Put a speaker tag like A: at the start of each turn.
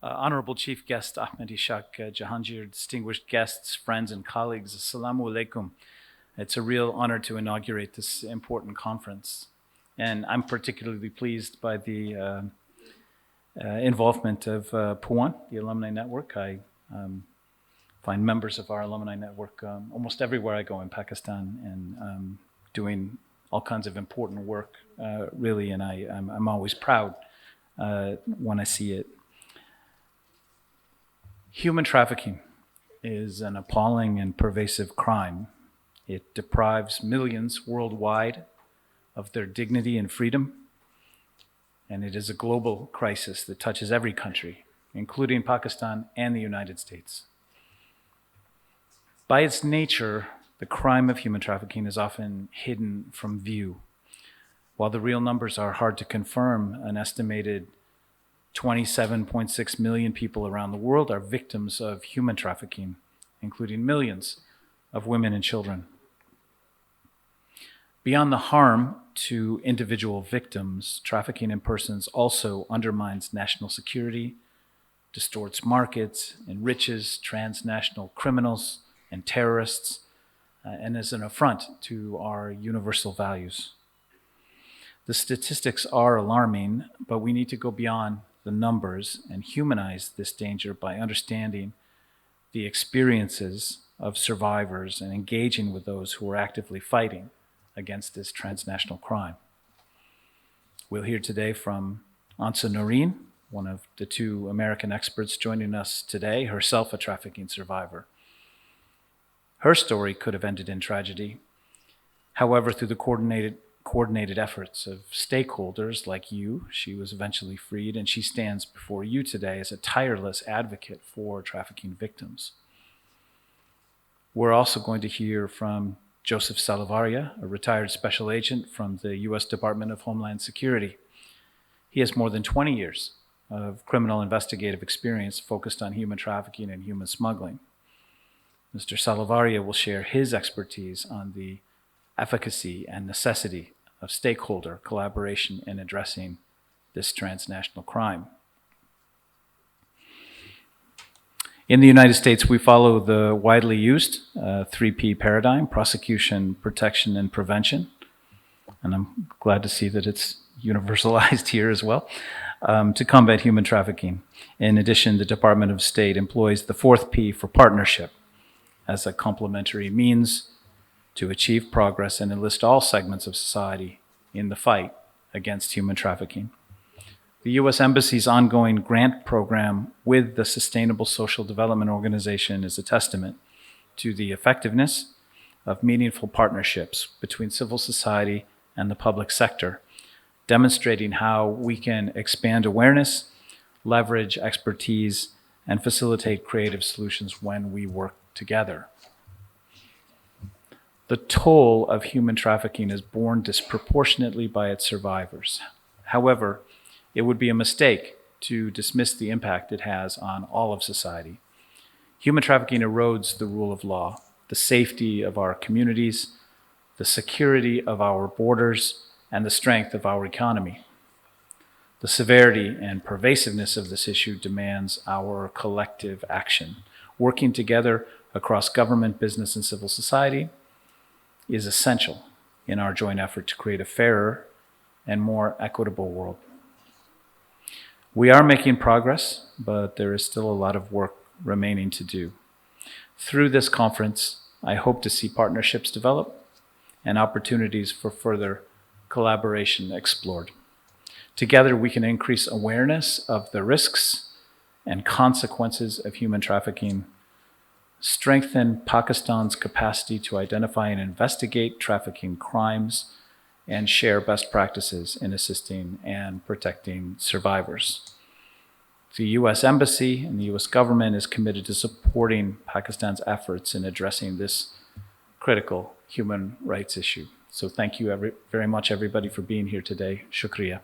A: Honorable Chief Guest Ahmed Ishaq Jahangir, distinguished guests, friends, and colleagues, Assalamu alaikum. It's a real honor to inaugurate this important conference. And I'm particularly pleased by the involvement of Puan, the Alumni Network. I find members of our alumni network almost everywhere I go in Pakistan and doing all kinds of important work, really, and I'm always proud when I see it. Human trafficking is an appalling and pervasive crime. It deprives millions worldwide of their dignity and freedom, and it is a global crisis that touches every country, including Pakistan and the United States. By its nature, the crime of human trafficking is often hidden from view. While the real numbers are hard to confirm, an estimated 27.6 million people around the world are victims of human trafficking, including millions of women and children. Beyond the harm to individual victims, trafficking in persons also undermines national security, distorts markets, enriches transnational criminals and terrorists, and is an affront to our universal values. The statistics are alarming, but we need to go beyond the numbers and humanize this danger by understanding the experiences of survivors and engaging with those who are actively fighting against this transnational crime. We'll hear today from Ansa Noreen, one of the two American experts joining us today, herself a trafficking survivor. Her story could have ended in tragedy. However, through the coordinated efforts of stakeholders like you, she was eventually freed, and she stands before you today as a tireless advocate for trafficking victims. We're also going to hear from Joseph Salavaria, a retired special agent from the U.S. Department of Homeland Security. He has more than 20 years of criminal investigative experience focused on human trafficking and human smuggling. Mr. Salavaria will share his expertise on the efficacy and necessity of stakeholder collaboration in addressing this transnational crime. In the United States, we follow the widely used 3P paradigm: prosecution, protection, and prevention. And I'm glad to see that it's universalized here as well, to combat human trafficking. In addition, the Department of State employs the 4th P for partnership as a complementary means to achieve progress and enlist all segments of society in the fight against human trafficking. The U.S. Embassy's ongoing grant program with the Sustainable Social Development Organization is a testament to the effectiveness of meaningful partnerships between civil society and the public sector, demonstrating how we can expand awareness, leverage expertise, and facilitate creative solutions when we work together. The toll of human trafficking is borne disproportionately by its survivors. However, it would be a mistake to dismiss the impact it has on all of society. Human trafficking erodes the rule of law, the safety of our communities, the security of our borders, and the strength of our economy. The severity and pervasiveness of this issue demands our collective action. Working together across government, business, and civil society is essential in our joint effort to create a fairer and more equitable world. We are making progress, but there is still a lot of work remaining to do. Through this conference, I hope to see partnerships develop and opportunities for further collaboration explored. Together, we can increase awareness of the risks and consequences of human trafficking, strengthen Pakistan's capacity to identify and investigate trafficking crimes, and share best practices in assisting and protecting survivors. The U.S. Embassy and the U.S. government is committed to supporting Pakistan's efforts in addressing this critical human rights issue. So thank you very much, everybody, for being here today. Shukriya.